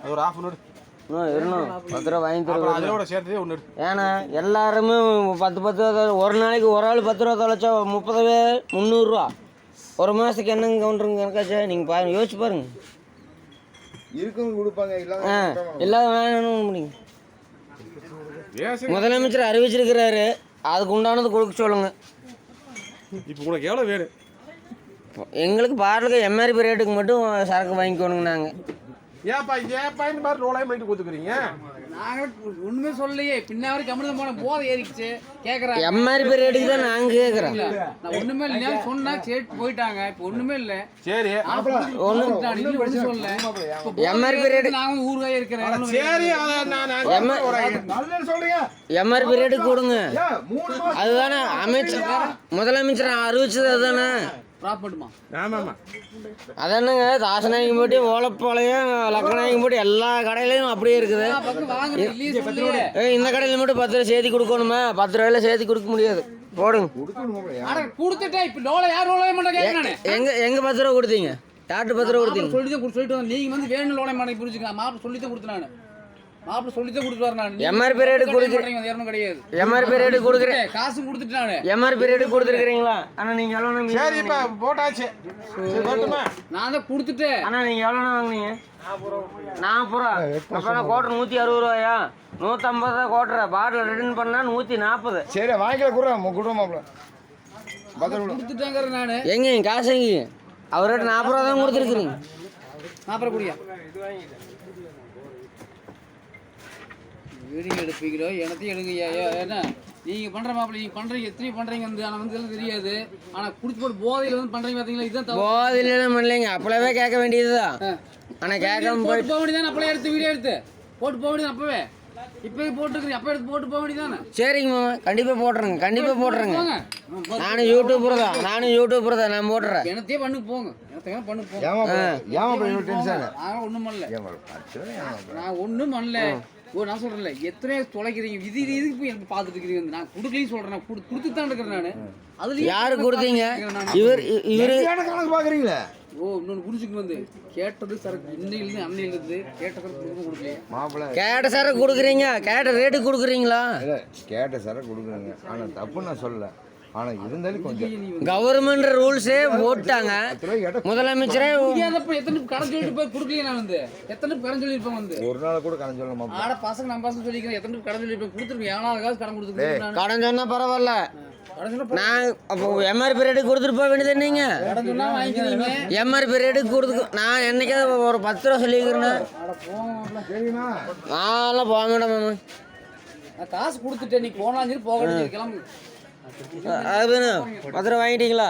அது ஒரு 1/2 இருக்கணும் 10 ரூபா வாங்கி தருவோம். அதோட சேர்த்து ஒன்று. ஏன்னா எல்லாருமே 10 ஒரு நாளைக்கு ஒரு ஆள் 10 ரூபா தொலைச்சா 30 300 ஒரு மாதத்துக்கு என்னங்க கவுண்டருங்க கணக்காச்சா? நீங்கள் பாருங்க, யோசிச்சு பாருங்க. இருக்கவங்க கொடுப்பாங்க, இல்லாத வேணும் முடியுங்க. முதலமைச்சர் அறிவிச்சிருக்கிறாரு, அதுக்கு உண்டானது கொடுக்க சொல்லுங்க. இப்போ உங்களுக்கு எவ்வளோ வேணும்? எங்களுக்கு பாட்டிலுக்கு எம்ஆர்பி ரேட்டுக்கு மட்டும் சரக்கு வாங்கிக்கணுங்க. நாங்கள் ஏப்பா இந்த மாதிரி ரோலாயம் பண்ணிட்டு கொடுத்துக்கிறீங்க. நாங்கள் ஒண்ணுமே சொல்லலையே. பின்ன வரைக்கும் கம்மிதான் போன போதை ஏறிடுச்சு கேட்கறாங்க. எம்ஆர்பி ரேட்டுக்கு தான் நாங்கள் கேட்குறோம். நான் ஒண்ணுமே இல்லை சொன்னா கேட்டு போயிட்டாங்க. இப்போ ஒண்ணுமே இல்லை. சரி ஒன்றும் சொல்லல. எம்ஆர்பி ரேட்டு நான் வந்து ஊருக்காக இருக்கிறேன். சரி எம்ஆர்பி ரேட்டுக்கு கொடுங்க. அதுதானே முதலமைச்சர் அறிவிச்சது அதுதானே. அதானுங்க தாசநாயகம் போட்டு ஓலப்பாளையம் லக்கநாயகம் போட்டு எல்லா கடையிலையும் அப்படியே இருக்குது. இந்த கடையில மட்டும் 10 ரூபா சேர்த்து கொடுக்கணுமா? 10 ரூபாயில சேர்த்து கொடுக்க முடியாது. போடுங்க. எங்க 10 ரூபா கொடுத்தீங்க? யார்கிட்ட 10 ரூபா கொடுத்தீங்க? சொல்லிட்டு நீங்க வந்து வேணும் லோலை மாட்டை புரிஞ்சுக்கலாம். மாப்பிள்ள சொல்லிட்டு கொடுத்தேன். மாப்பிள்ள சொல்லிட்டு கொடுத்துருவாரு. நான் எம்ஆர்பி ரேட்டு கொடுக்குறேன். கிடையாது. எம்ஆர்பி ரேட்டு கொடுக்குறேன். காசு கொடுத்துட்டானே. MRP rate கொடுத்துருக்கீங்களா? ஆனா நீங்க எவ்வளவு? சரி இப்ப போட்டாச்சு. நான் தான் கொடுத்துட்டேன். ஆனா நீங்க எவ்வளவு வாங்குனீங்க? 40 ரூபா. அப்ப கோட்டர் 160 ரூபாயா? 150 தான் கோட்டர். பாட்டில் ரிட்டர்ன் பண்ணா 140. சரி வாங்கிக்கல குடும்பம் கொடுத்துட்டாங்க. நானு எங்க காசு எங்க? அவர்கிட்ட 40 ரூபா தான் கொடுத்துருக்கீங்க. 40 குடியா வீடியோ எடுப்பீங்களோ எனத்தையும் எடுங்கய்யா. ஏன்னா நீங்கள் பண்ணுற மாப்பிள்ள நீங்கள் பண்ணுறீங்க எத்தனை பண்ணுறீங்க வந்து. ஆனால் வந்து எல்லாம் தெரியாது. ஆனால் குடிச்சு போட்டு போதையில் வந்து பண்ணுறீங்க பார்த்தீங்களா? இதுதான் போதையிலாம் பண்ணலைங்க. அப்பளவே கேட்க வேண்டியதுதான். ஆனால் கேட்காம போட்டு போக வேண்டியதானே. அப்பளே எடுத்து வீடியோ எடுத்து போட்டு போக வேண்டியது. அப்பவே இப்போவே போட்டுருக்கீங்க. அப்போ எடுத்து போட்டு போக வேண்டியதானே. சரிங்க மாமா, கண்டிப்பாக போட்டுறேங்க. கண்டிப்பாக போட்டுறேங்க. நானும் யூடியூபர் தான். நான் போட்டுறேன். எனத்தையே பண்ணு போங்க. எனத்தையும் பண்ணு போங்க. ஒன்றும் பண்ணல. நான் ஒன்றும் பண்ணல. நான் சொல்றேன்ல எத்தனையோ தொலைக்கிறீங்க. இதுக்கு போய் எனக்கு பார்த்துட்டு இருக்கிறீங்க. நான் கொடுக்கலையும் சொல்றேன். நான் கொடுத்து தான் இருக்கிறேன். நான் அதுல யாரு கொடுத்தீங்க? இவரு கணக்கு பாக்குறீங்களா? இன்னொன்னு புரிஞ்சுக்கு வந்து கேட்டது சரக்கு இன்னையிலிருந்து அன்னையிலிருந்து கேட்ட சரக்கு கொடுக்கலையே. மாப்பிள்ள கேட்ட சரக்கு கொடுக்குறீங்க. கேட்ட ரேட்டு கொடுக்குறீங்களா? கேட்ட சரக்கு கொடுக்குறீங்க. ஆனா தப்பு நான் சொல்லல. ஆனா இருந்தாலும் கொஞ்சம் கவர்மெண்ட் ரூல்ஸே போட்டாங்க. முதலமைச்சரே எத்தனை கடன் சொல்லிட்டு போய் கொடுக்கலையே. நான் வந்து எத்தனை கடன் சொல்லியிருப்பேன். வந்து ஒரு நாள் கூட கடன் சொல்ல மாட்டேன். ஆட பசங்க நம்ம பசங்க சொல்லிக்கிறேன். எத்தனை கடன் சொல்லியிருப்பேன் கொடுத்துருக்கேன். ஏனாவது காசு கடன் கொடுத்துருக்கேன். கடன் சொன்னா பரவாயில்ல. நான் அப்போ எம்ஆர்பி ரேட்டுக்கு கொடுத்துட்டு போக வேண்டியது. நீங்க எம்ஆர்பி ரேட்டுக்கு கொடுத்து நான் என்னைக்காவது ஒரு 10 ரூபா சொல்லிக்கிறேன்னா நான்லாம் போக மாட்டேன் மாமா. நான் காசு கொடுத்துட்டேன். நீ போனாலும் சரி போக கிளம்பு. அது 10 ரூபா வாங்கிட்டீங்களா?